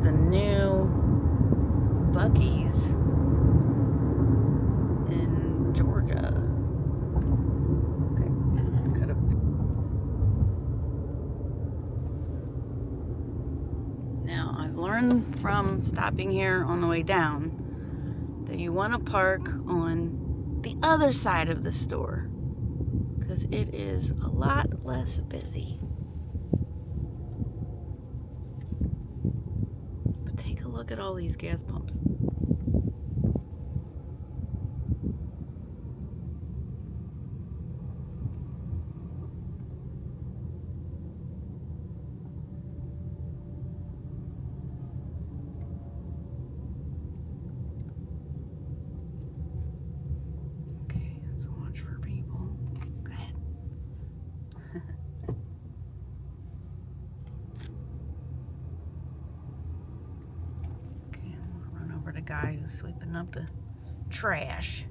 the new Buc-ee's in Georgia. Okay, could have. Now, I've learned from stopping here on the way down that you want to park on the other side of the store because it is a lot less busy. But take a look at all these gas pumps. Guy who's sweeping up the trash.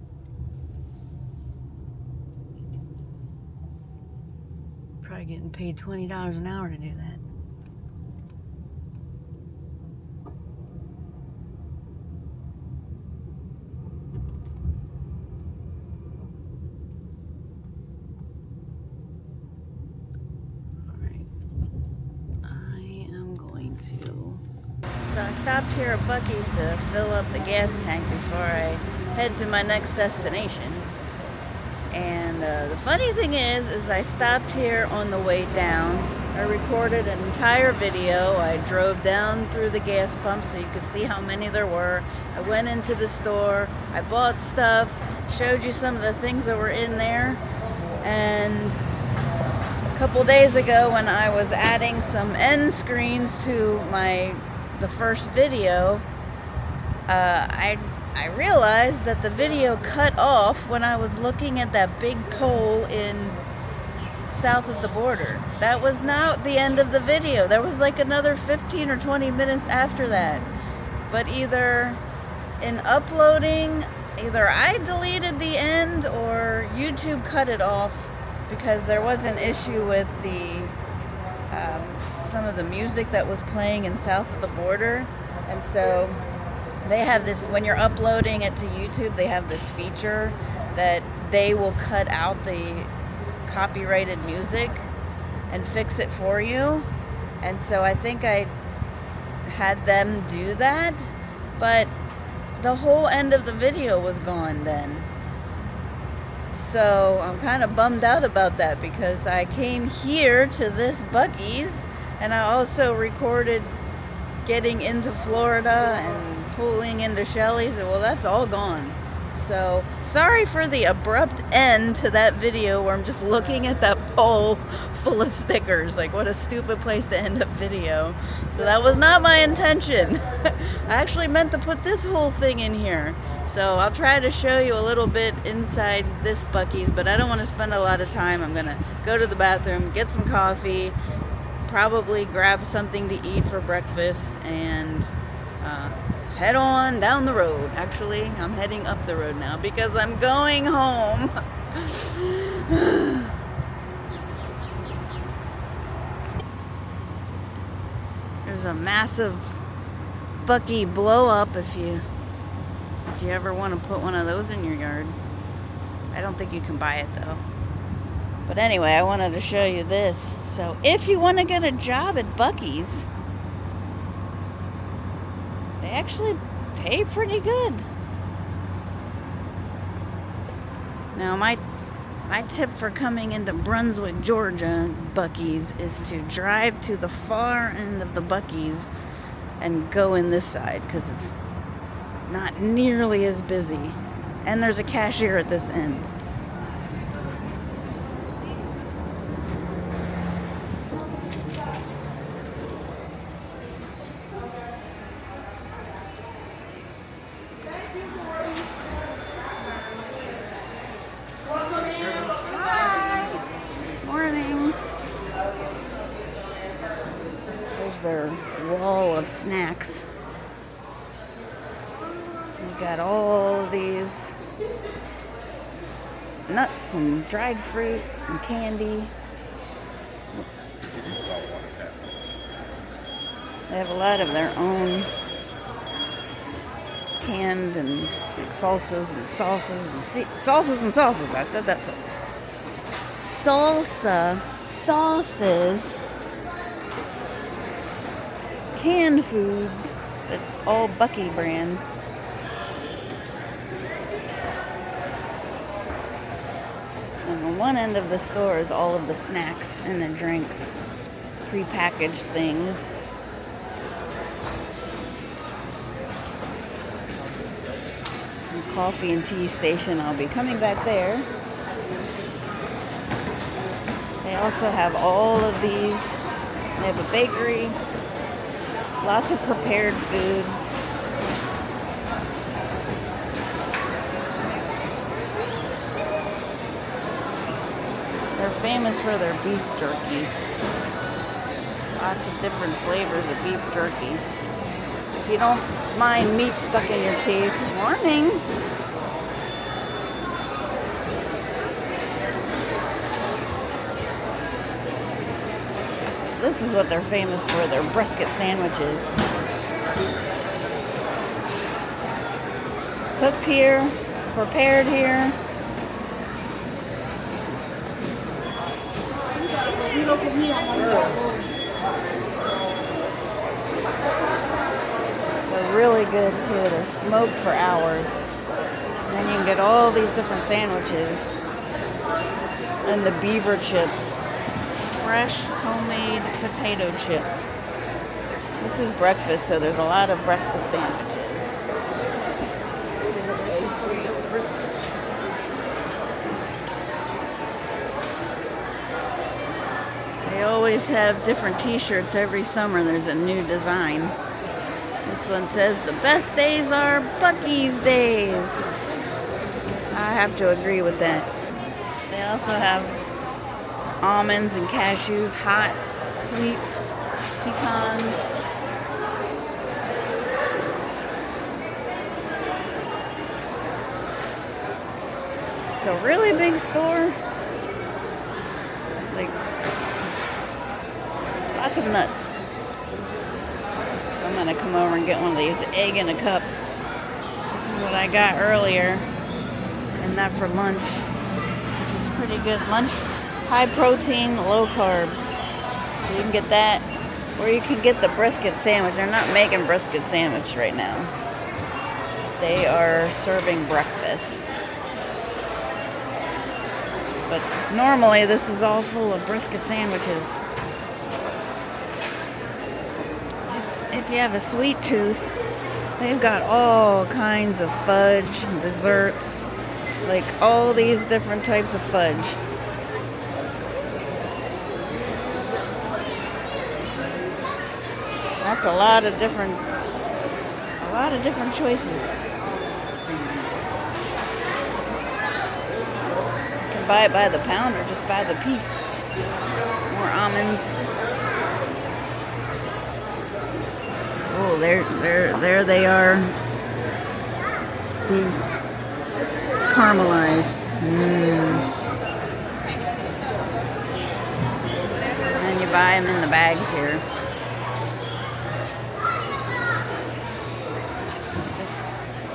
Probably getting paid $20 an hour to do that. Alright. I am going to... So I stopped here at Buc-ee's to fill up the gas tank before I head to my next destination. And the funny thing is I stopped here on the way down. I recorded an entire video. I drove down through the gas pump so you could see how many there were. I went into the store. I bought stuff. Showed you some of the things that were in there. And a couple days ago when I was adding some end screens to the first video, I realized that the video cut off when I was looking at that big pole in south of the border. That was not the end of the video. There was like another 15 or 20 minutes after that. But either in uploading, either I deleted the end or YouTube cut it off because there was an issue with some of the music that was playing in south of the border. And so they have this, when you're uploading it to YouTube, they have this feature that they will cut out the copyrighted music and fix it for you. And so I think I had them do that, but the whole end of the video was gone then. So I'm kind of bummed out about that because I came here to this Buc-ee's and I also recorded getting into Florida and pulling into Shelley's, and well, that's all gone. So sorry for the abrupt end to that video where I'm just looking at that pole full of stickers. Like, what a stupid place to end a video. So that was not my intention. I actually meant to put this whole thing in here. So I'll try to show you a little bit inside this Buc-ee's, but I don't want to spend a lot of time. I'm gonna go to the bathroom, get some coffee, probably grab something to eat for breakfast, and head on down the road. Actually, I'm heading up the road now because I'm going home. There's a massive Buc-ee blow up if you ever want to put one of those in your yard. I don't think you can buy it though. But anyway, I wanted to show you this. So if you want to get a job at Buc-ee's, they actually pay pretty good. Now my tip for coming into Brunswick, Georgia, Buc-ee's is to drive to the far end of the Buc-ee's and go in this side because it's not nearly as busy. And there's a cashier at this end. Their wall of snacks. You got all of these nuts and dried fruit and candy. They have a lot of their own canned and like salsas and salsas. I said that. Sauces, canned foods. It's all Bucky brand. And on one end of the store is all of the snacks and the drinks, prepackaged things. The coffee and tea station, I'll be coming back there. They also have all of these. They have a bakery, lots of prepared foods. They're famous for their beef jerky. Lots of different flavors of beef jerky. If you don't mind meat stuck in your teeth, warning! This is what they're famous for, their brisket sandwiches. Cooked here, prepared here. They're really good too. They're smoked for hours. And then you can get all these different sandwiches. And the beaver chips. Fresh homemade potato chips. This is breakfast, so there's a lot of breakfast sandwiches. They always have different t-shirts every summer. There's a new design. This one says, "The best days are Bucky's days." I have to agree with that. They also have almonds and cashews, hot, sweet pecans. It's a really big store. Like, lots of nuts. I'm gonna come over and get one of these, egg in a cup. This is what I got earlier, and that for lunch, which is pretty good lunch. High protein, low carb. So you can get that, or you can get the brisket sandwich. They're not making brisket sandwich right now. They are serving breakfast. But normally this is all full of brisket sandwiches. If you have a sweet tooth, they've got all kinds of fudge and desserts. Like all these different types of fudge. That's a lot of different choices. You can buy it by the pound or just by the piece. More almonds. Oh, there they are, being caramelized. And you buy them in the bags here.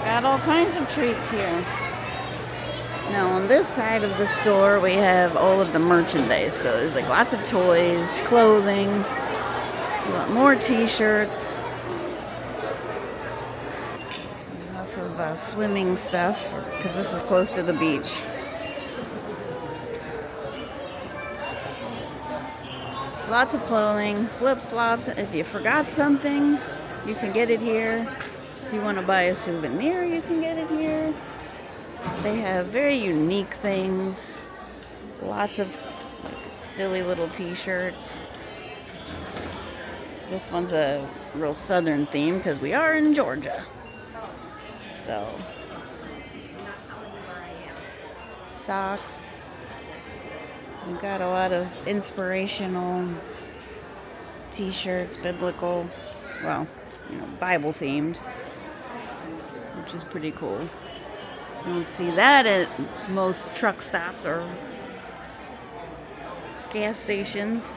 Got all kinds of treats here. Now on this side of the store we have all of the merchandise. So there's like lots of toys, clothing, a lot more t-shirts. There's lots of swimming stuff because this is close to the beach. Lots of clothing, flip-flops. If you forgot something, you can get it here. If you want to buy a souvenir, you can get it here. They have very unique things. Lots of silly little t-shirts. This one's a real southern theme because we are in Georgia. So, socks. We've got a lot of inspirational t-shirts, biblical, well, Bible themed, which is pretty cool. You don't see that at most truck stops or gas stations.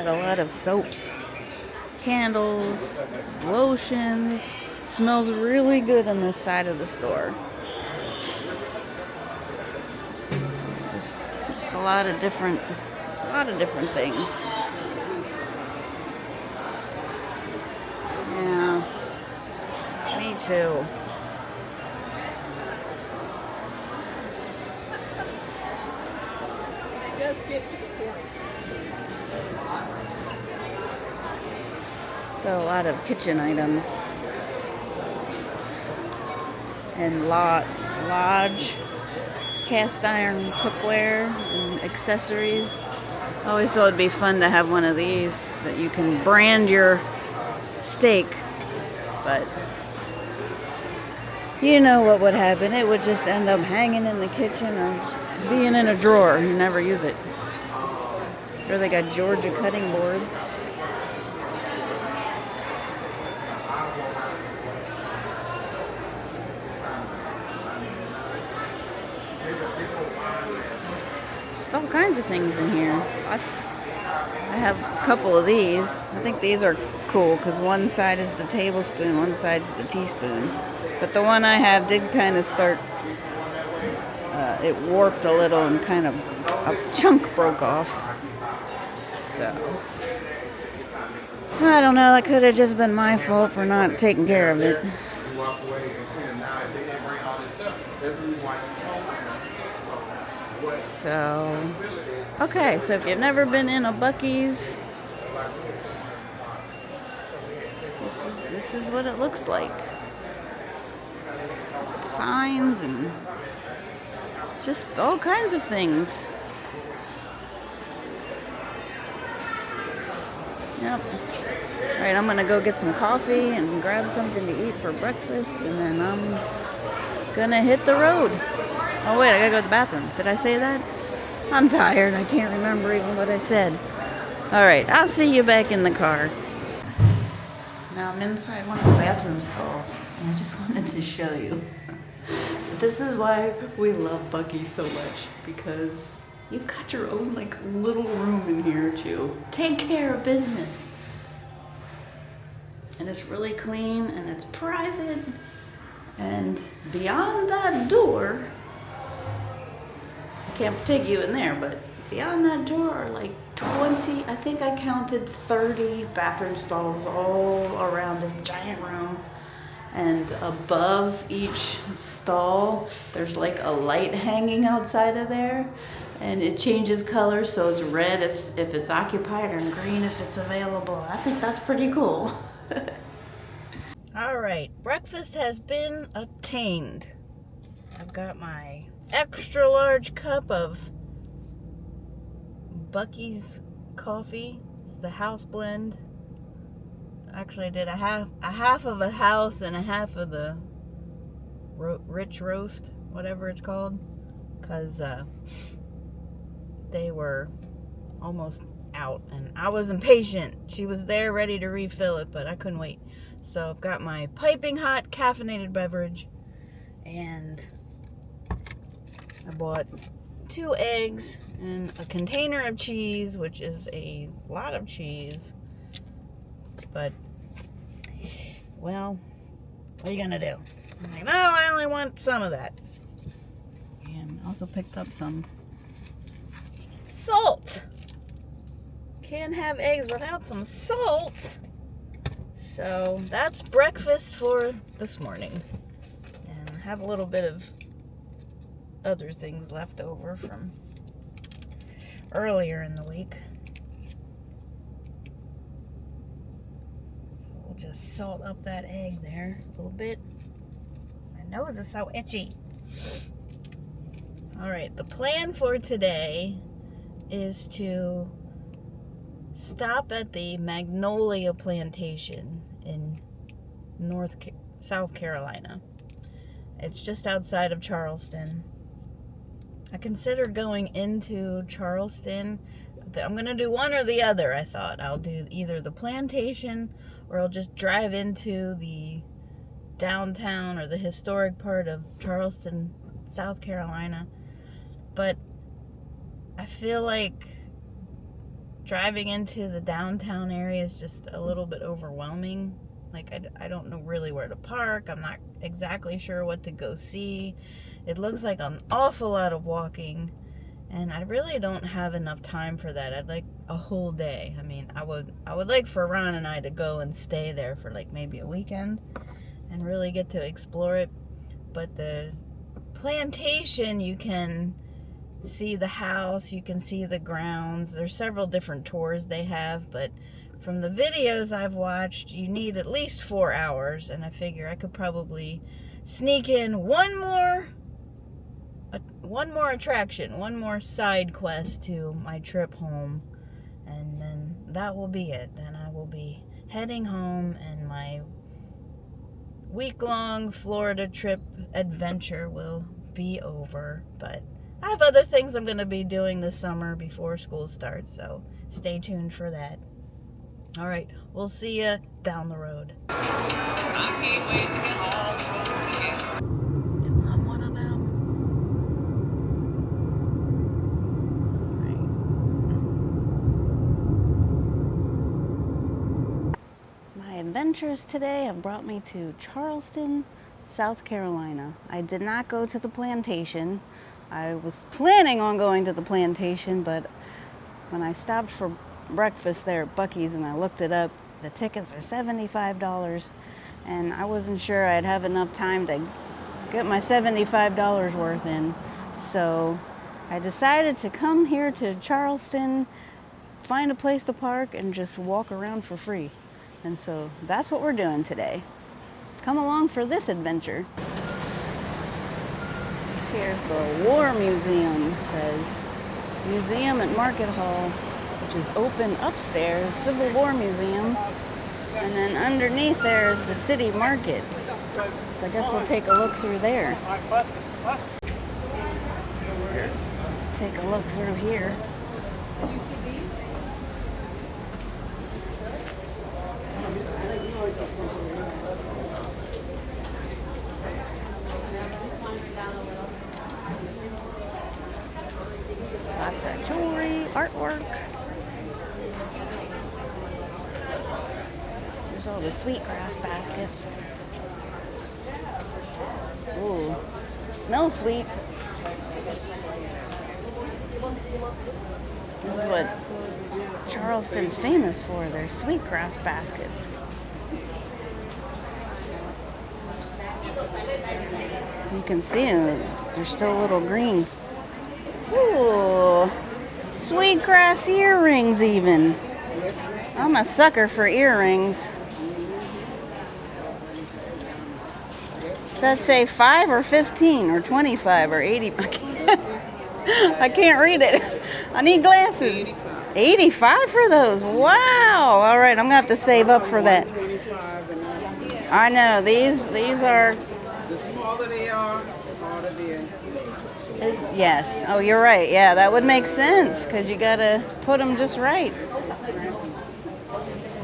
Got a lot of soaps, candles, lotions. Smells really good on this side of the store. Just a lot of different things. Yeah, me too. It does get to the point. So a lot of kitchen items and large cast iron cookware and accessories. I always thought it'd be fun to have one of these that you can brand your steak, but you know what would happen. It would just end up hanging in the kitchen or being in a drawer. You never use it. Or they got Georgia cutting boards. Just all kinds of things in here. I have a couple of these. I think these are cool because one side is the tablespoon, one side's the teaspoon. But the one I have did kind of start, it warped a little and kind of a chunk broke off. So, I don't know, that could have just been my fault for not taking care of it. So, okay, so if you've never been in a Buc-ee's, this is what it looks like. Signs and just all kinds of things. Yep. Alright, I'm gonna go get some coffee and grab something to eat for breakfast, and then I'm gonna hit the road. Oh wait, I gotta go to the bathroom. Did I say that? I'm tired. I can't remember even what I said. Alright, I'll see you back in the car. Now I'm inside one of the bathroom stalls, and I just wanted to show you. This is why we love Buc-ee's so much, because you've got your own like little room in here to take care of business. And it's really clean and it's private. And beyond that door, I can't take you in there, but beyond that door are like 20, I think I counted 30 bathroom stalls all around this giant room. And above each stall, there's like a light hanging outside of there. And it changes color, so it's red if it's occupied and green if it's available. I think that's pretty cool. All right, breakfast has been obtained. I've got my extra large cup of Buc-ee's coffee. It's the house blend. Actually, I did a half of a house and a half of the rich roast, whatever it's called, because they were almost out and I was impatient. She was there ready to refill it, but I couldn't wait. So I've got my piping hot caffeinated beverage, and I bought 2 eggs and a container of cheese, which is a lot of cheese. But, well, what are you gonna do? I'm like, no, I only want some of that. And also picked up some salt. Can't have eggs without some salt. So that's breakfast for this morning. And I have a little bit of other things left over from earlier in the week. Just salt up that egg there a little bit. My nose is so itchy. Alright, the plan for today is to stop at the Magnolia Plantation in South Carolina. It's just outside of Charleston. I considered going into Charleston. I'm going to do one or the other, I thought. I'll do either the plantation or I'll just drive into the downtown or the historic part of Charleston, South Carolina. But I feel like driving into the downtown area is just a little bit overwhelming. Like, I don't know really where to park. I'm not exactly sure what to go see. It looks like an awful lot of walking, and I really don't have enough time for that. I'd like a whole day. I mean, I would like for Ron and I to go and stay there for like maybe a weekend and really get to explore it. But the plantation, you can see the house, you can see the grounds. There's several different tours they have, but from the videos I've watched, you need at least 4 hours, and I figure I could probably sneak in one more attraction, one more side quest to my trip home, and then that will be it. Then I will be heading home, and my week-long Florida trip adventure will be over. But I have other things I'm going to be doing this summer before school starts, so stay tuned for that. All right, we'll see you down the road. I can't wait to get home. I'm one of them. All right. My adventures today have brought me to Charleston, South Carolina. I did not go to the plantation. I was planning on going to the plantation, but when I stopped for breakfast there at Buc-ee's and I looked it up, the tickets are $75, and I wasn't sure I'd have enough time to get my $75 worth in. So I decided to come here to Charleston, find a place to park, and just walk around for free. And so that's what we're doing today. Come along for this adventure. This here's the War Museum. It says Museum at Market Hall, which is open upstairs, Civil War Museum. And then underneath there is the City Market. So I guess we'll take a look through there. Take a look through here. Did you see these? Lots of jewelry, artwork. There's all the sweetgrass baskets. Ooh, smells sweet. This is what Charleston's famous for, their sweetgrass baskets. You can see they're still a little green. Ooh, sweetgrass earrings even. I'm a sucker for earrings. Does that say 5 or 15 or 25 or 80? I can't read it. I need glasses. 85 for those. Wow. All right, I'm going to have to save up for that. I know. These are... The smaller they are, the harder it is. Yes. Oh, you're right. Yeah, that would make sense because you got to put them just right.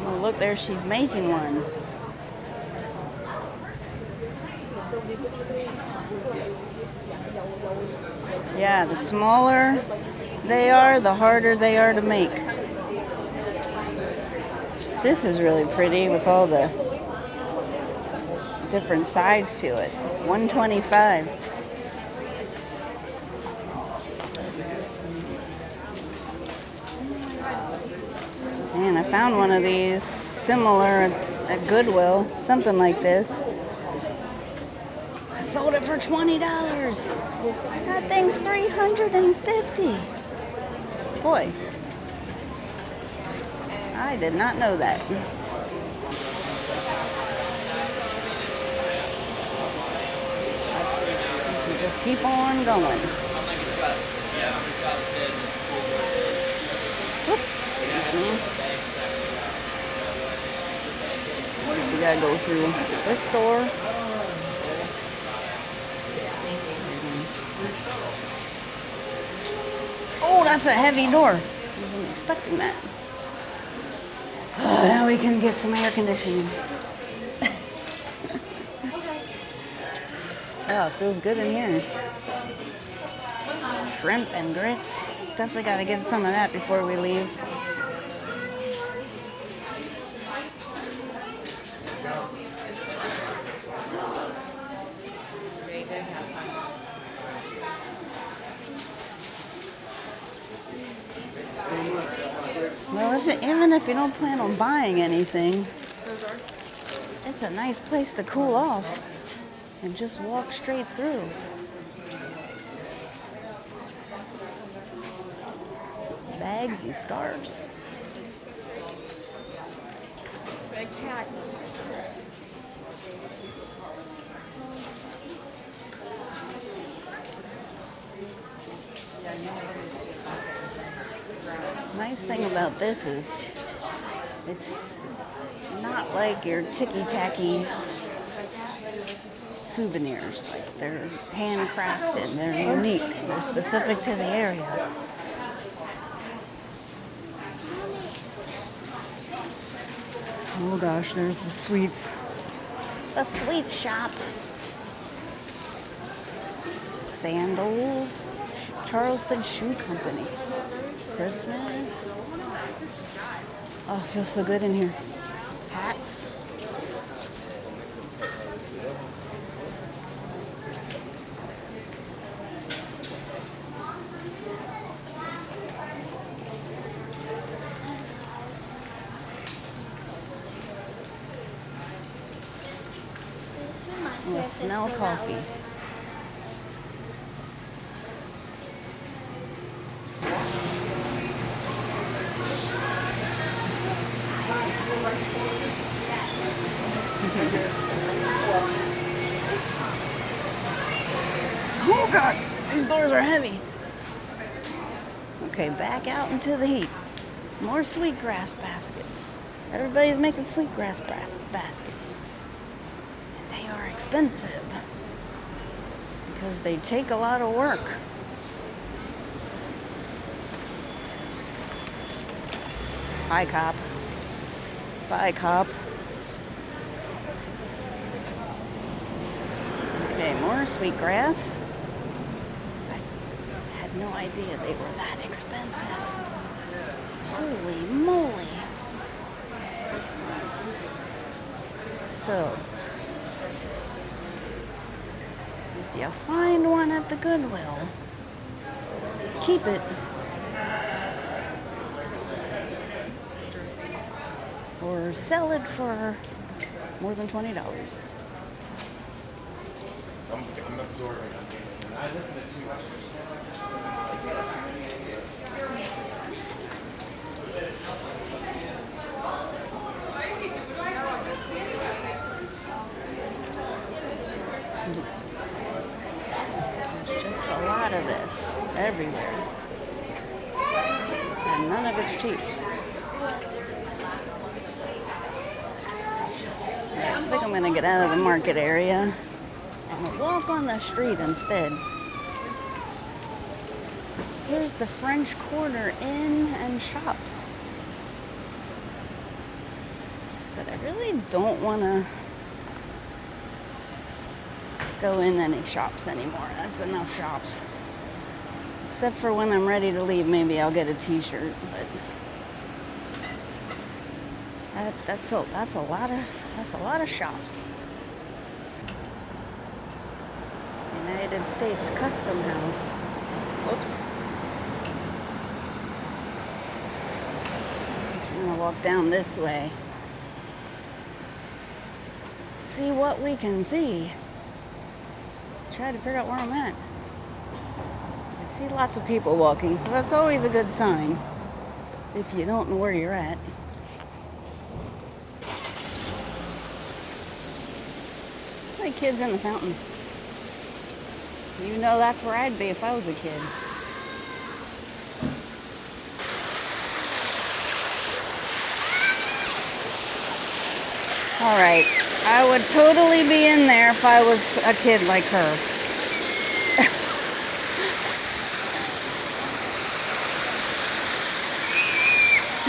Oh, look, there she's making one. Yeah, the smaller they are, the harder they are to make. This is really pretty with all the different sides to it. $125. Man, I found one of these similar at Goodwill, something like this. I sold it for $20. That thing's $350. Boy, I did not know that. So just keep on going. Whoops, excuse me. Guess we gotta go through this door. Oh, that's a heavy door. I wasn't expecting that. Oh, now we can get some air conditioning. Oh, it feels good in here. Shrimp and grits. Definitely got to get some of that before we leave. Even if you don't plan on buying anything, it's a nice place to cool off and just walk straight through. Bags and scarves. Red cats. Nice thing about this is it's not like your ticky-tacky souvenirs. Like, they're handcrafted, they're unique, they're specific to the area. Oh gosh, there's the sweets. The sweet shop. Sandals. Charleston Shoe Company. Christmas. Oh, it feels so good in here. Hats. Oh, smell coffee. Oh God, these doors are heavy. Okay, back out into the heat. More sweetgrass baskets. Everybody's making sweetgrass baskets. They are expensive because they take a lot of work. Hi, cop. Bye, cop. Okay, more sweetgrass. I had no idea they were that expensive. Holy moly. So, if you find one at the Goodwill, keep it. Or sell it for more than $20. I'm absorbing. I listen to too much. There's just a lot of this everywhere. And none of it's cheap. I think I'm gonna get out of the market area and walk on the street instead. Here's the French Quarter Inn and Shops. But I really don't want to go in any shops anymore. That's enough shops. Except for when I'm ready to leave, maybe I'll get a t-shirt, but that's a lot of shops. United States Custom House. Whoops. Just want to walk down this way. See what we can see. Try to figure out where I'm at. I see lots of people walking, so that's always a good sign if you don't know where you're at. Like kids in the fountain. You know that's where I'd be if I was a kid. All right, I would totally be in there if I was a kid like her.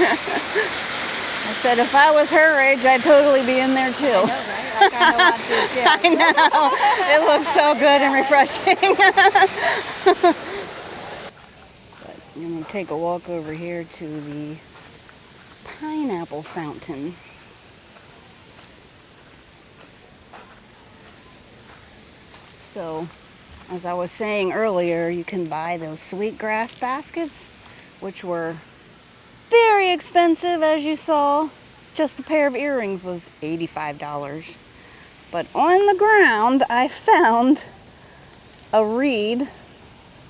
I said if I was her age, I'd totally be in there too. I know, right? I kind of want to too. I know. It looks so good and refreshing. But I'm going to take a walk over here to the pineapple fountain. So, as I was saying earlier, you can buy those sweetgrass baskets, which were very very expensive, as you saw. Just a pair of earrings was $85. But on the ground, I found a reed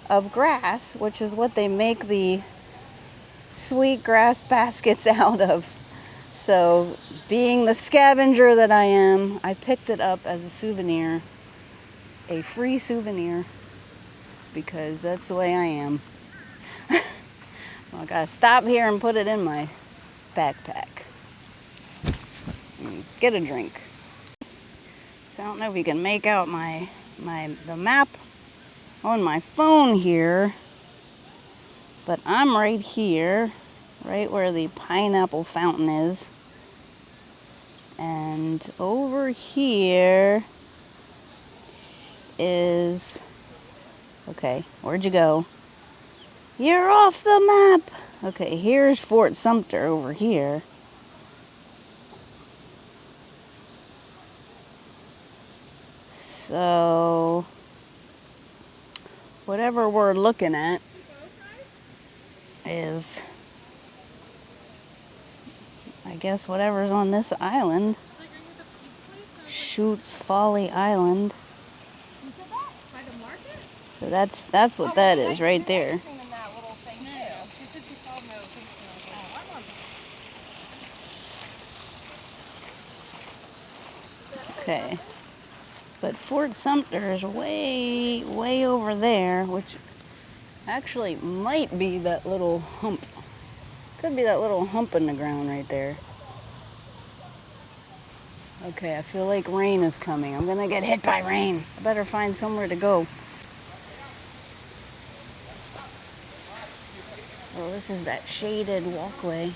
of grass, which is what they make the sweet grass baskets out of. So, being the scavenger that I am, I picked it up as a souvenir, a free souvenir, because that's the way I am. Well, I gotta stop here and put it in my backpack. Get a drink. So I don't know if you can make out the map on my phone here, but I'm right here, right where the pineapple fountain is. And over here is, okay, where'd you go? You're off the map. Okay, here's Fort Sumter over here. So, whatever we're looking at is, I guess, whatever's on this island. Shoots Folly Island. So that's what that is right there. Okay. But Fort Sumter is way, way over there, which actually might be that little hump. Could be that little hump in the ground right there. Okay, I feel like rain is coming. I'm gonna get hit by rain. I better find somewhere to go. So this is that shaded walkway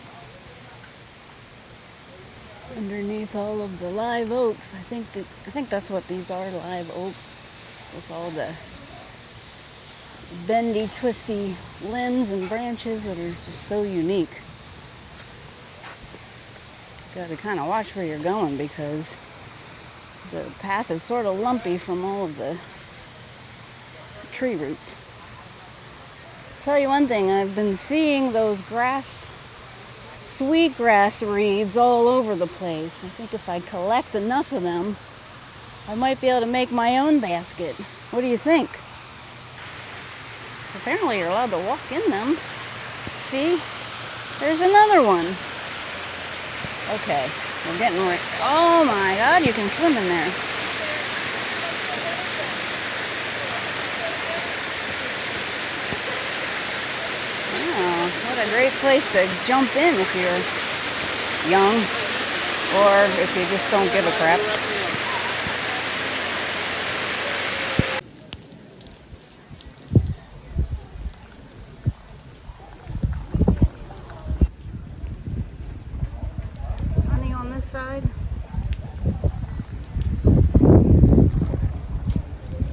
underneath all of the live oaks. I think that's what these are, live oaks, with all the bendy, twisty limbs and branches that are just so unique. Got to kind of watch where you're going because the path is sort of lumpy from all of the tree roots. Tell you one thing, I've been seeing those sweetgrass reeds all over the place. I think if I collect enough of them, I might be able to make my own basket. What do you think? Apparently you're allowed to walk in them. See? There's another one. Okay, we're getting right. Oh my God, you can swim in there. Oh, what a great place to jump in if you're young or if you just don't give a crap. Sunny on this side.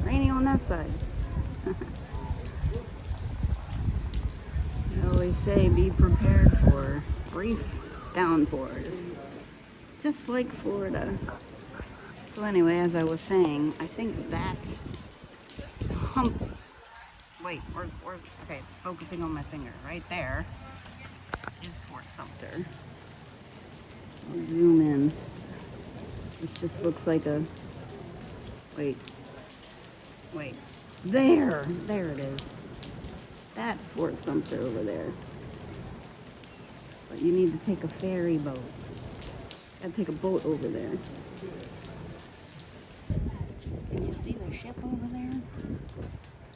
Rainy on that side. I always say be prepared for brief downpours, just like Florida. So anyway, as I was saying, I think that hump, wait, okay, it's focusing on my finger. Right there is Fort Sumter. I'll zoom in. It just looks like a, wait, there it is. That's Fort Sumter over there. But you need to take a ferry boat. Gotta take a boat over there. Can you see the ship over there?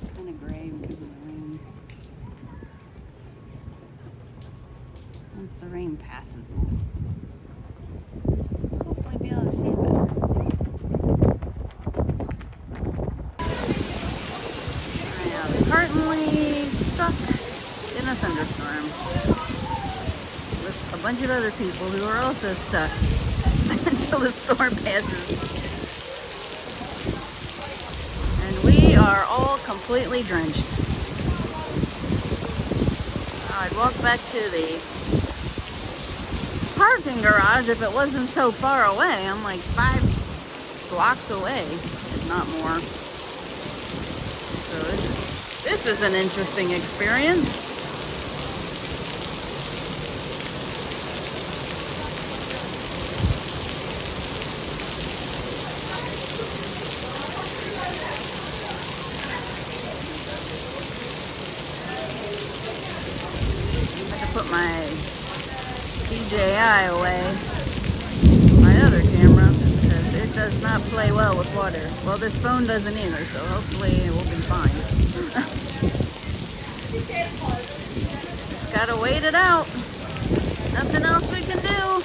It's kind of gray because of the rain. Once the rain passes, we'll hopefully be able to see it better. I am currently stuck in a thunderstorm with a bunch of other people who are also stuck until the storm passes. And we are all completely drenched. I'd walk back to the parking garage if it wasn't so far away. I'm like 5 blocks away, if not more. So this is an interesting experience. DJI away, my other camera, because it does not play well with water. Well, this phone doesn't either, so hopefully it will be fine. Just gotta wait it out. Nothing else we can do.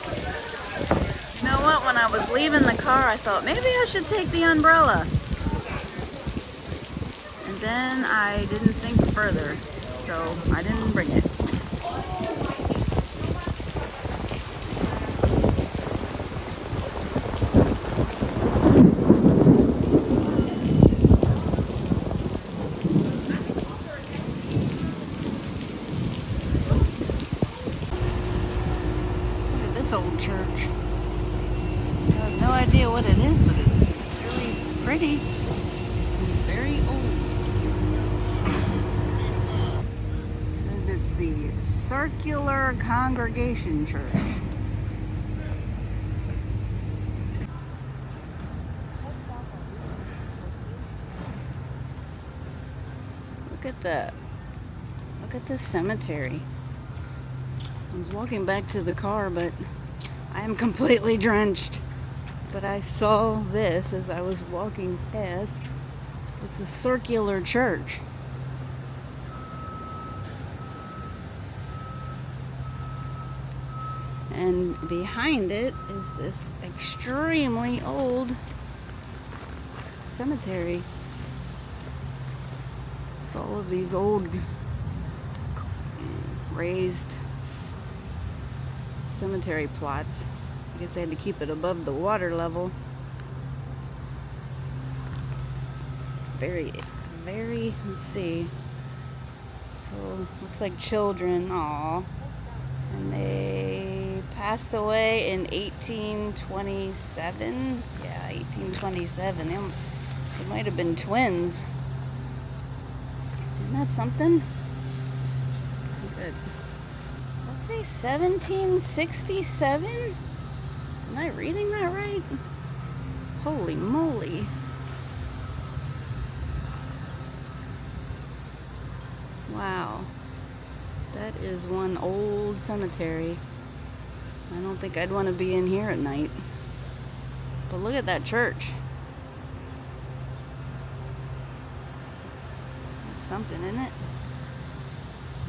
You know what? When I was leaving the car, I thought maybe I should take the umbrella. And then I didn't think further, so I didn't bring it. This old church. I have no idea what it is, but it's really pretty and very old. It says it's the Circular Congregation Church. Look at that. Look at this cemetery. I was walking back to the car, but I am completely drenched. But I saw this as I was walking past. It's a circular church. And behind it is this extremely old cemetery. With all of these old raised cemetery plots. I guess they had to keep it above the water level. Very, let's see. So, looks like children, aw. And they passed away in 1827. Yeah, 1827. They might have been twins. Isn't that something? Good. Let's say 1767? Am I reading that right? Holy moly. Wow. That is one old cemetery. I don't think I'd want to be in here at night. But look at that church. That's something, isn't it?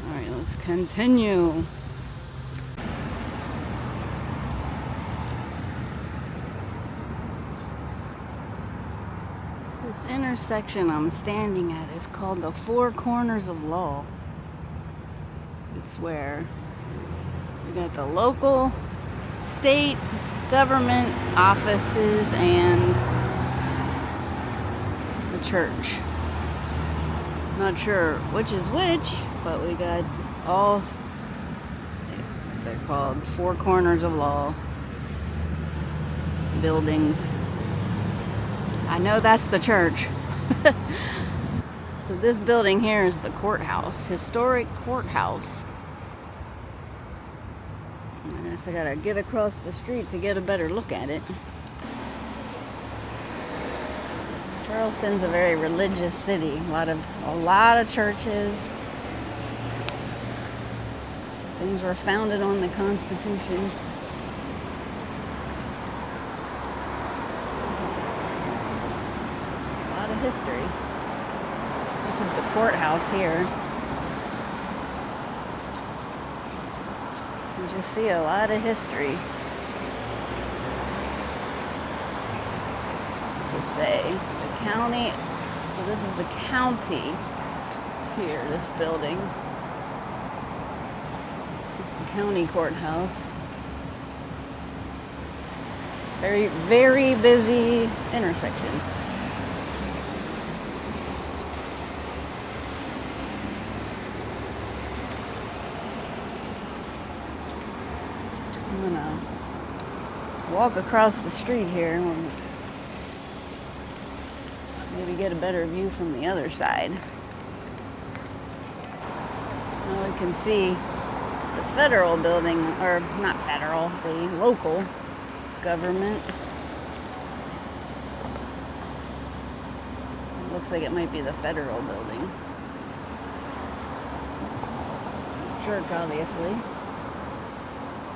Alright, let's continue. This intersection I'm standing at is called the Four Corners of Law. It's where we got the local, state, government offices and the church. Not sure which is which, but we got all, they're called Four Corners of Law buildings. I know that's the church. So this building here is the courthouse, historic courthouse. I guess I gotta get across the street to get a better look at it. Charleston's a very religious city. A lot of churches. Things were founded on the Constitution. A lot of history. This is the courthouse here. You just see a lot of history. What does it say? The county. So this is the county here, this building. This is the county courthouse. Very, very busy intersection. I'm gonna walk across the street here and maybe get a better view from the other side. Now we can see the federal building, or not federal, the local government. It looks like it might be the federal building. Church, obviously.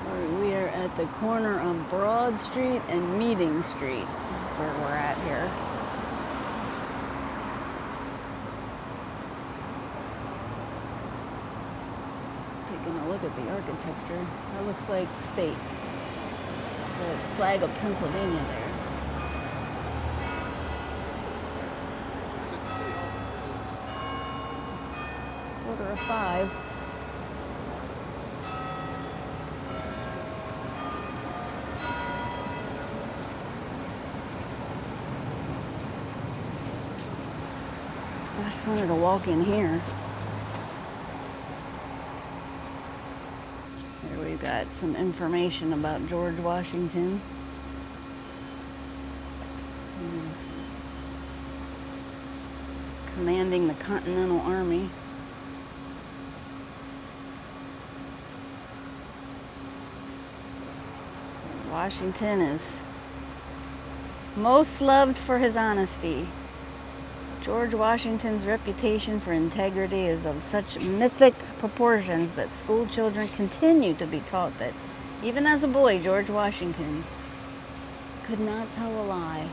We are at the corner of Broad Street and Meeting Street. That's where we're at here. Taking a look at the architecture. That looks like state. There's a flag of Pennsylvania there. Quarter of 5. I just wanted to walk in here. Here we've got some information about George Washington. He's commanding the Continental Army. Washington is most loved for his honesty. George Washington's reputation for integrity is of such mythic proportions that school children continue to be taught that even as a boy, George Washington could not tell a lie.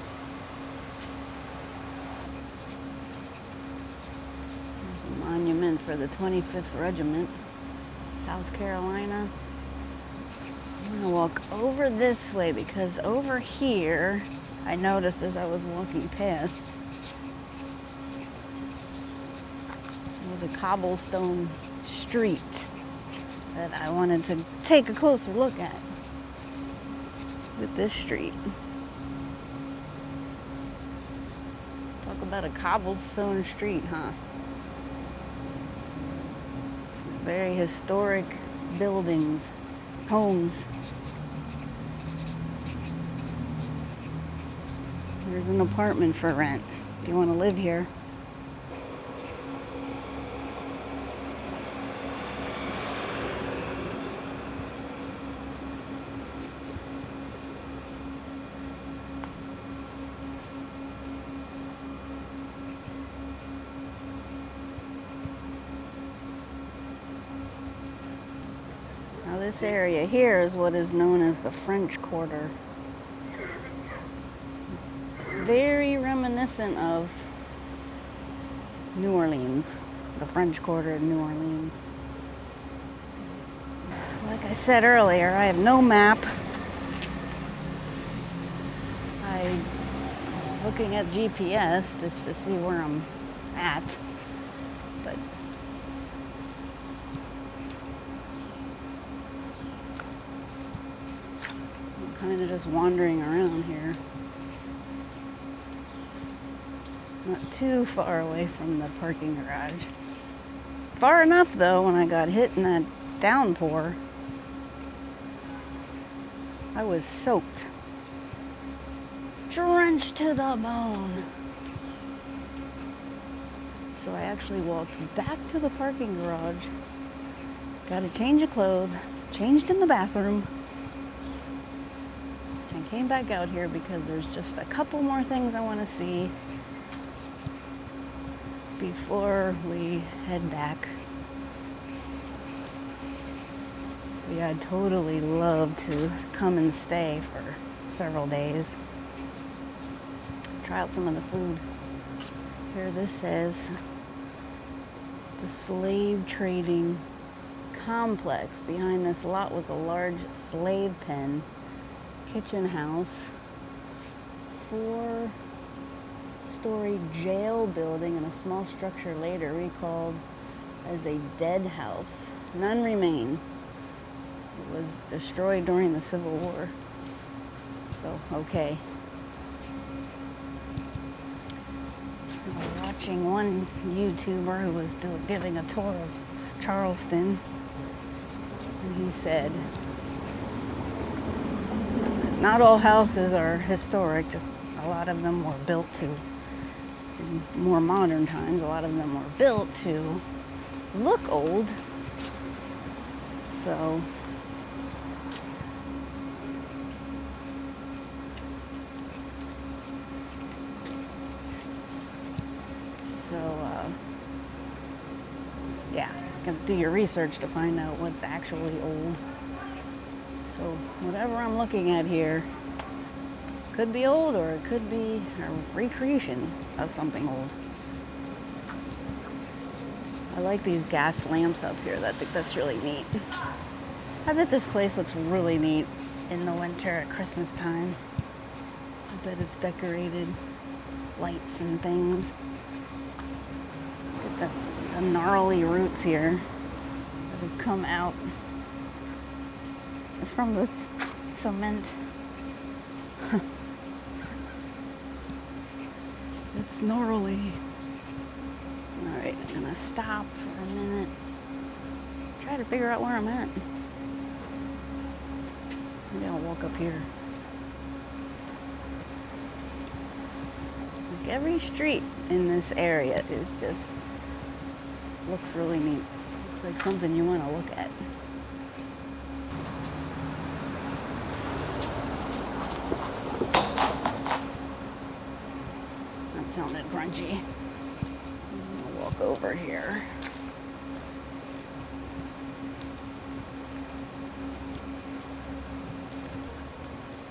There's a monument for the 25th Regiment, South Carolina. I'm gonna walk over this way because over here, I noticed as I was walking past, there was a cobblestone street that I wanted to take a closer look at with this street. Talk about a cobblestone street, huh? Some very historic buildings, homes. There's an apartment for rent if you want to live here. Now this area here is what is known as the French Quarter. Very reminiscent of New Orleans, the French Quarter of New Orleans. Like I said earlier, I have no map. I'm looking at GPS just to see where I'm at, but I'm kind of just wandering around here. Not too far away from the parking garage. Far enough though, when I got hit in that downpour, I was soaked. Drenched to the bone. So I actually walked back to the parking garage, got a change of clothes, changed in the bathroom, and came back out here because there's just a couple more things I want to see before we head back. Yeah, I'd totally love to come and stay for several days. Try out some of the food. Here this says the slave trading complex. Behind this lot was a large slave pen, kitchen house, 4-story jail building, and a small structure later recalled as a dead house. None remain. It was destroyed during the Civil War. So, okay. I was watching one YouTuber who was giving a tour of Charleston, and he said, not all houses are historic, just a lot of them were built to, in more modern times, a lot of them were built to look old. So, yeah, you gotta do your research to find out what's actually old. So whatever I'm looking at here could be old, or it could be a recreation of something old. I like these gas lamps up here. I think that's really neat. I bet this place looks really neat in the winter at Christmas time. I bet it's decorated, lights and things. Look at the gnarly roots here that have come out from the cement. It's gnarly. Alright, I'm gonna stop for a minute. Try to figure out where I'm at. Maybe I'll walk up here. Like every street in this area is just looks really neat. Looks like something you want to look at. That sounded crunchy. I'm gonna walk over here.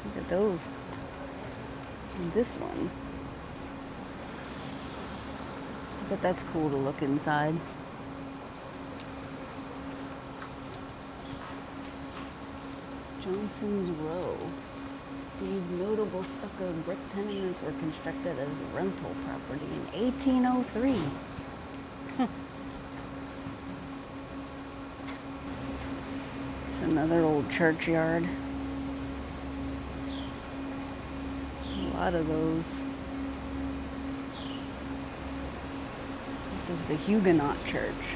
Look at those. And this one. But that's cool to look inside. Johnson's Row. These notable stucco brick tenements were constructed as rental property in 1803. It's another old churchyard. A lot of those. This is the Huguenot Church.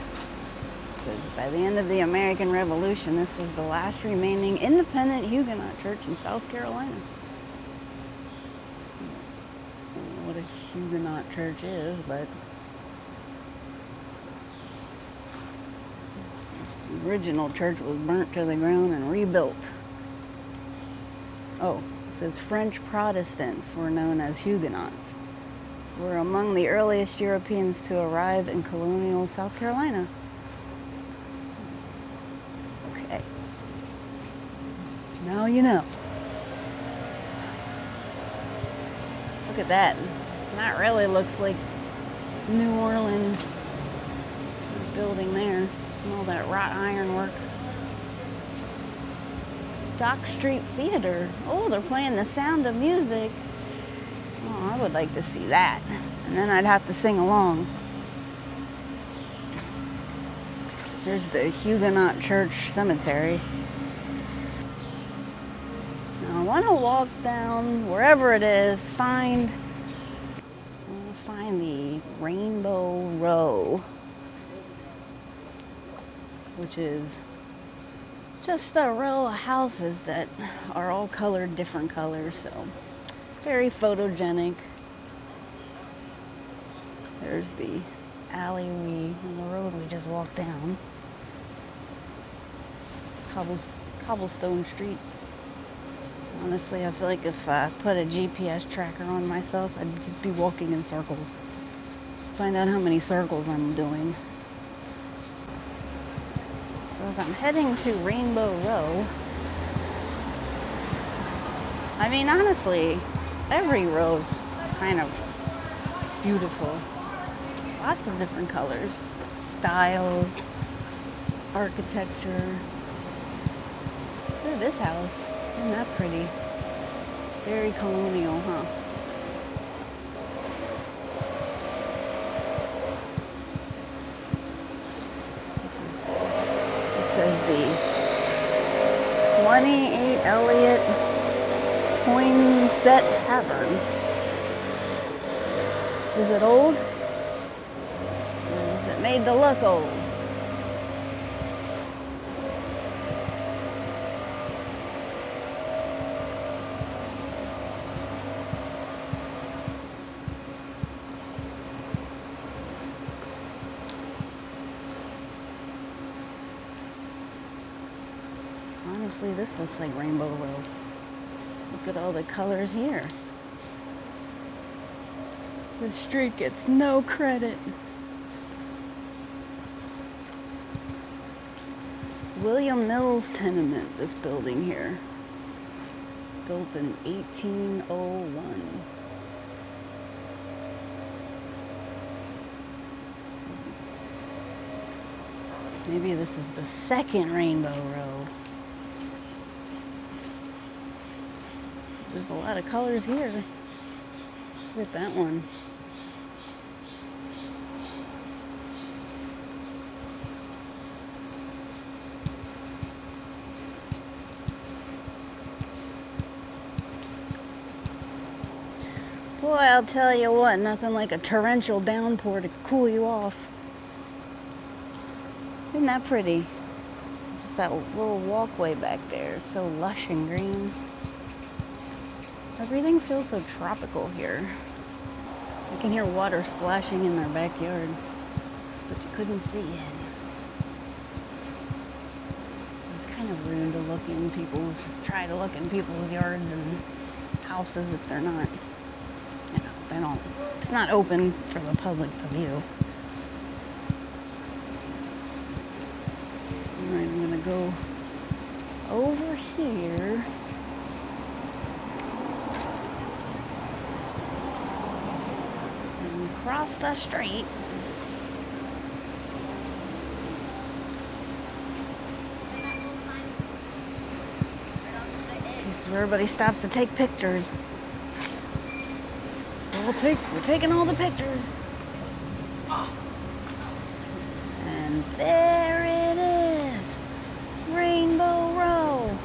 Because by the end of the American Revolution, this was the last remaining independent Huguenot church in South Carolina. I don't know what a Huguenot church is, but the original church was burnt to the ground and rebuilt. Oh, it says French Protestants were known as Huguenots. Were among the earliest Europeans to arrive in colonial South Carolina. Okay. Now you know. Look at that. That really looks like New Orleans building there. And all that wrought iron work. Dock Street Theater. Oh, they're playing The Sound of Music. Oh, I would like to see that. And then I'd have to sing along. Here's the Huguenot Church Cemetery. Now I want to walk down wherever it is, find the Rainbow Row, which is just a row of houses that are all colored different colors, so very photogenic. There's the alley the road we just walked down. Cobblestone Street. Honestly, I feel like if I put a GPS tracker on myself, I'd just be walking in circles. Find out how many circles I'm doing. So as I'm heading to Rainbow Row, I mean, honestly, every row's kind of beautiful. Lots of different colors, styles, architecture. Look at this house. Isn't that pretty? Very colonial, huh? This says the 28 Elliott Poinsett Tavern. Is it old? Or is it made to look old? Honestly, this looks like Rainbow Row. Look at all the colors here. The street gets no credit. William Mills tenement, this building here. Built in 1801. Maybe this is the second Rainbow Row. There's a lot of colors here. Look at that one. Boy, I'll tell you what, nothing like a torrential downpour to cool you off. Isn't that pretty? It's just that little walkway back there, so lush and green. Everything feels so tropical here. I can hear water splashing in their backyard, but you couldn't see it. It's kind of rude to try to look in people's yards and houses if they're not, it's not open for the public to view. All right, I'm gonna go over here. And cross the street. This is where everybody stops to take pictures. We're taking all the pictures. And there it is. Rainbow Row.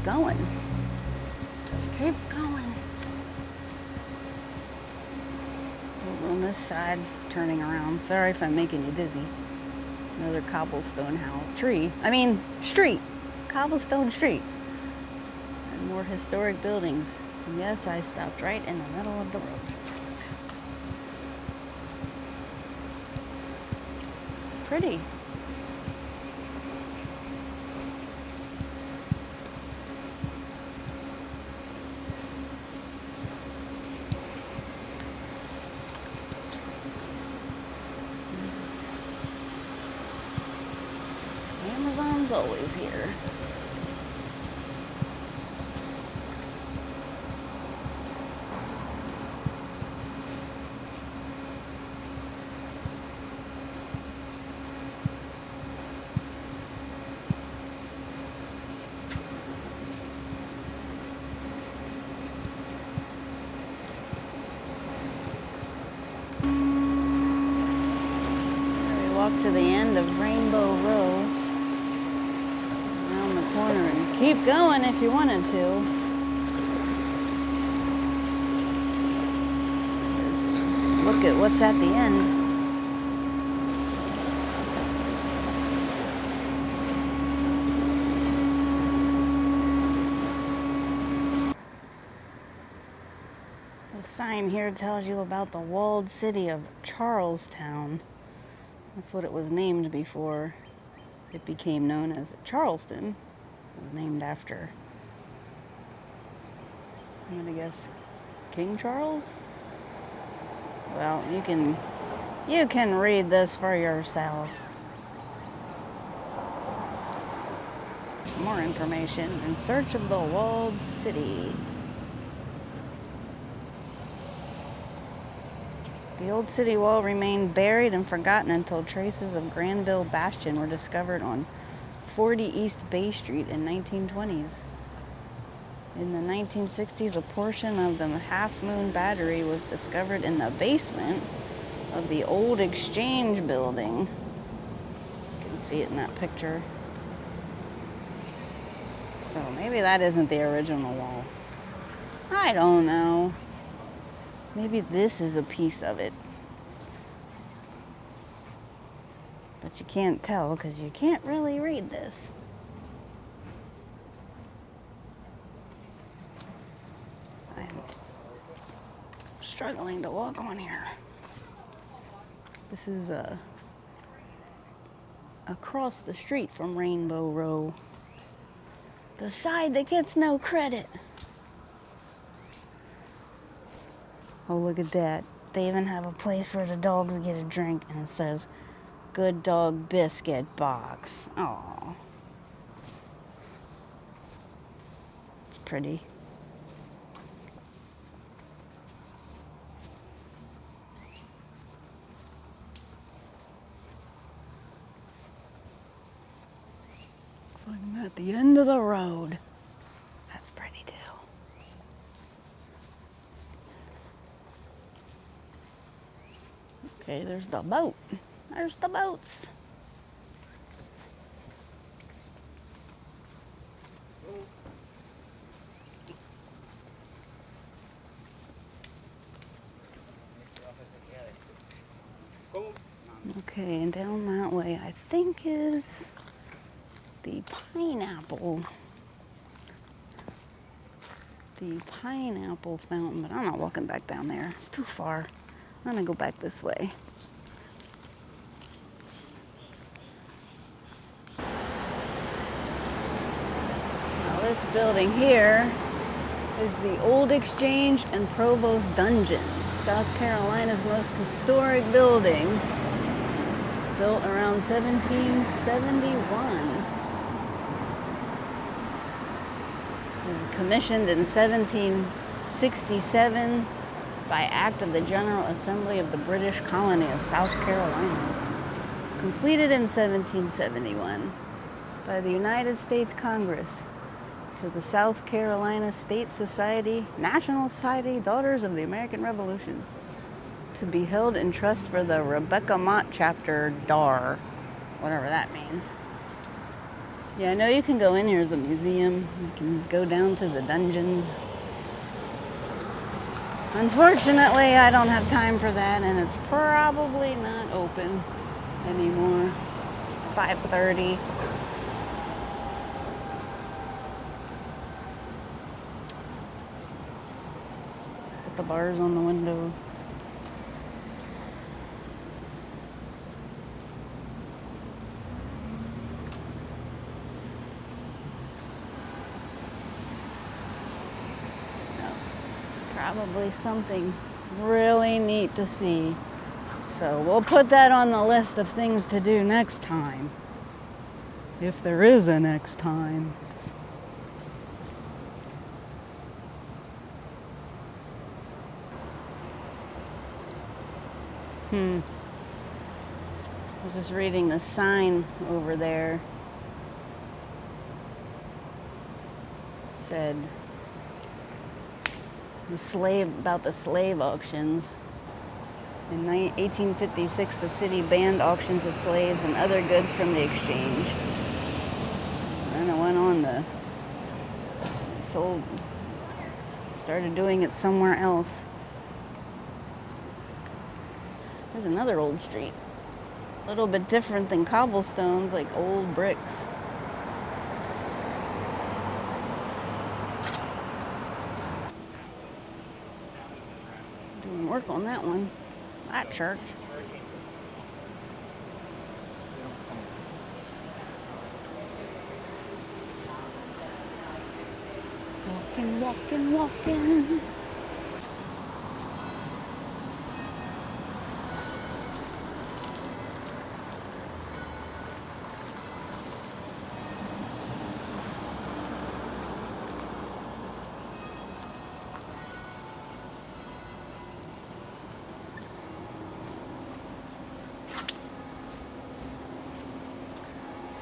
Going. Just keeps going. Over on this side, turning around. Sorry if I'm making you dizzy. Another cobblestone street. Cobblestone street. And more historic buildings. And yes, I stopped right in the middle of the road. It's pretty. always here. Walk to the end of Rainbow Row, around the corner, and keep going if you wanted to. Just look at what's at the end. The sign here tells you about the walled city of Charlestown. That's what it was named before it became known as Charleston. It was named after, I'm gonna guess, King Charles? Well, you can read this for yourself. Some more information. In search of the walled city. The old city wall remained buried and forgotten until traces of Granville Bastion were discovered on 40 East Bay Street in 1920s. In the 1960s, a portion of the Half Moon Battery was discovered in the basement of the old Exchange building. You can see it in that picture. So maybe that isn't the original wall. I don't know. Maybe this is a piece of it. But you can't tell because you can't really read this. I'm struggling to walk on here. This is across the street from Rainbow Row. The side that gets no credit. Oh, look at that. They even have a place for the dogs to get a drink, and it says, Good Dog Biscuit Box. Aww. It's pretty. Looks like I'm at the end of the road. That's pretty too. Okay, there's the boat. There's the boats. Okay, and down that way, I think is the pineapple. The pineapple fountain, but I'm not walking back down there. It's too far. I'm gonna go back this way. Now this building here is the Old Exchange and Provost Dungeon, South Carolina's most historic building, built around 1771. It was commissioned in 1767 by Act of the General Assembly of the British Colony of South Carolina. Completed in 1771 by the United States Congress to the South Carolina State Society, National Society, Daughters of the American Revolution, to be held in trust for the Rebecca Mott Chapter, DAR, whatever that means. Yeah, I know you can go in here as a museum. You can go down to the dungeons. Unfortunately, I don't have time for that, and it's probably not open anymore. It's 5:30. Put the bars on the window. Probably something really neat to see. So we'll put that on the list of things to do next time. If there is a next time. I was just reading the sign over there. It said about the slave auctions. In 1856, the city banned auctions of slaves and other goods from the exchange. And it went on to started doing it somewhere else. There's another old street. A little bit different than cobblestones, like old bricks. Doing work on that one. That church. Walking, walking, walking.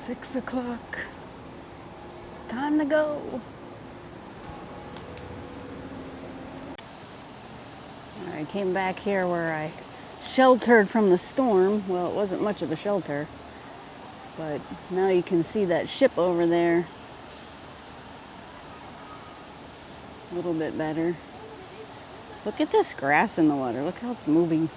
$6:00. Time to go. I came back here where I sheltered from the storm. Well, it wasn't much of a shelter, but now you can see that ship over there a little bit better. Look at this grass in the water. Look how it's moving.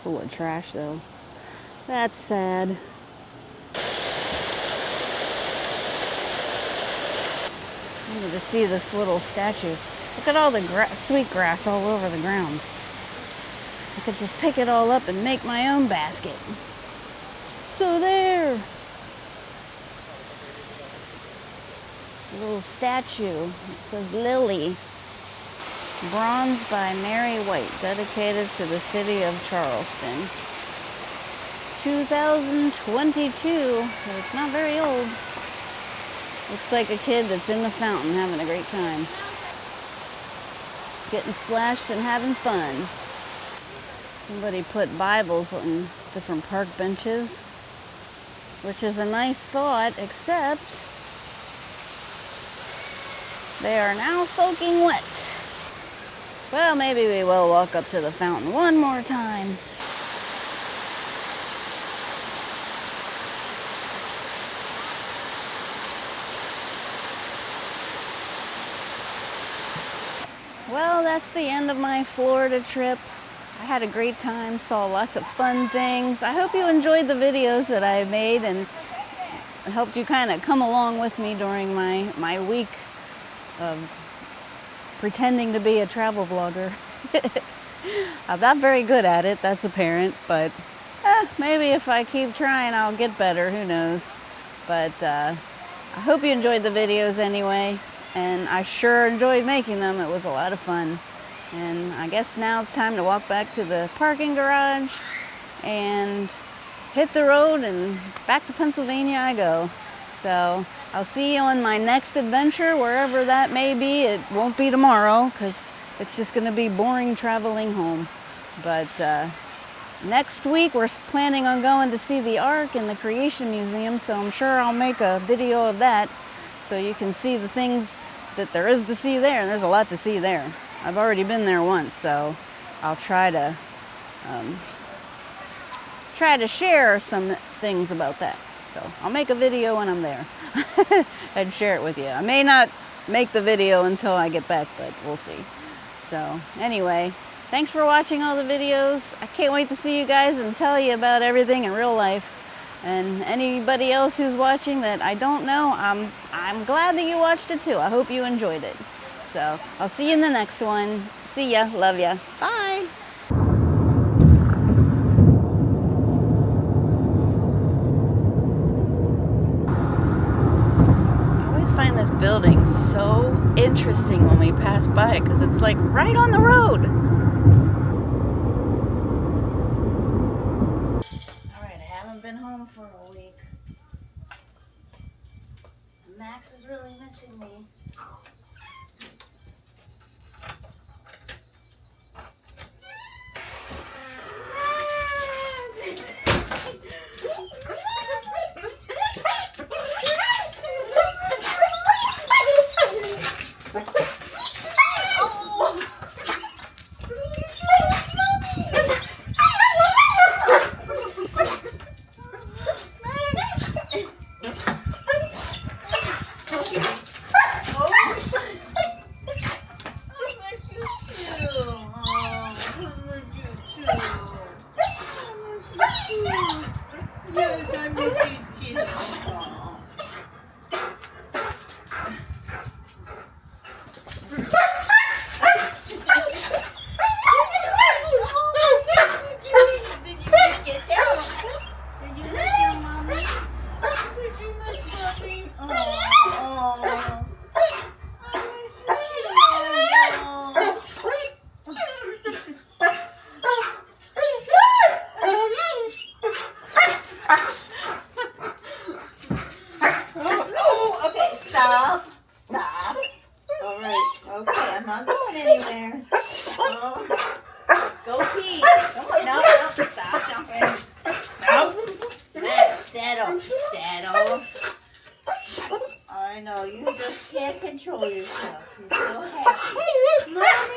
Full of trash though. That's sad. I wanted to see this little statue. Look at all the sweet grass all over the ground. I could just pick it all up and make my own basket. So there. A little statue. It says Lily. Bronze by Mary White, dedicated to the city of Charleston. 2022, so it's not very old. Looks like a kid that's in the fountain having a great time. Getting splashed and having fun. Somebody put Bibles on different park benches, which is a nice thought, except they are now soaking wet. Well, maybe we will walk up to the fountain one more time. Well, that's the end of my Florida trip. I had a great time, saw lots of fun things. I hope you enjoyed the videos that I made and helped you kind of come along with me during my week of pretending to be a travel vlogger. I'm not very good at it, that's apparent, but maybe if I keep trying I'll get better, who knows. But I hope you enjoyed the videos anyway, and I sure enjoyed making them. It was a lot of fun. And I guess now it's time to walk back to the parking garage and hit the road, and back to Pennsylvania I go. So I'll see you on my next adventure, wherever that may be. It won't be tomorrow because it's just going to be boring traveling home. But next week we're planning on going to see the Ark in the Creation Museum, so I'm sure I'll make a video of that so you can see the things that there is to see there. And there's a lot to see there. I've already been there once, so I'll try to share some things about that. So I'll make a video when I'm there and share it with you. I may not make the video until I get back, but we'll see. So anyway, thanks for watching all the videos. I can't wait to see you guys and tell you about everything in real life. And anybody else who's watching that I don't know, I'm glad that you watched it too. I hope you enjoyed it. So I'll see you in the next one. See ya. Love ya. Bye. I always find find this building so interesting when we pass by because it's like right on the road. Alright, I haven't been home for a week. Max is really missing me. Stop. All right. Okay, I'm not going anywhere. Oh, go pee. Come on. No. Stop jumping. No. Settle. I know, you just can't control yourself. You're so happy. Mommy,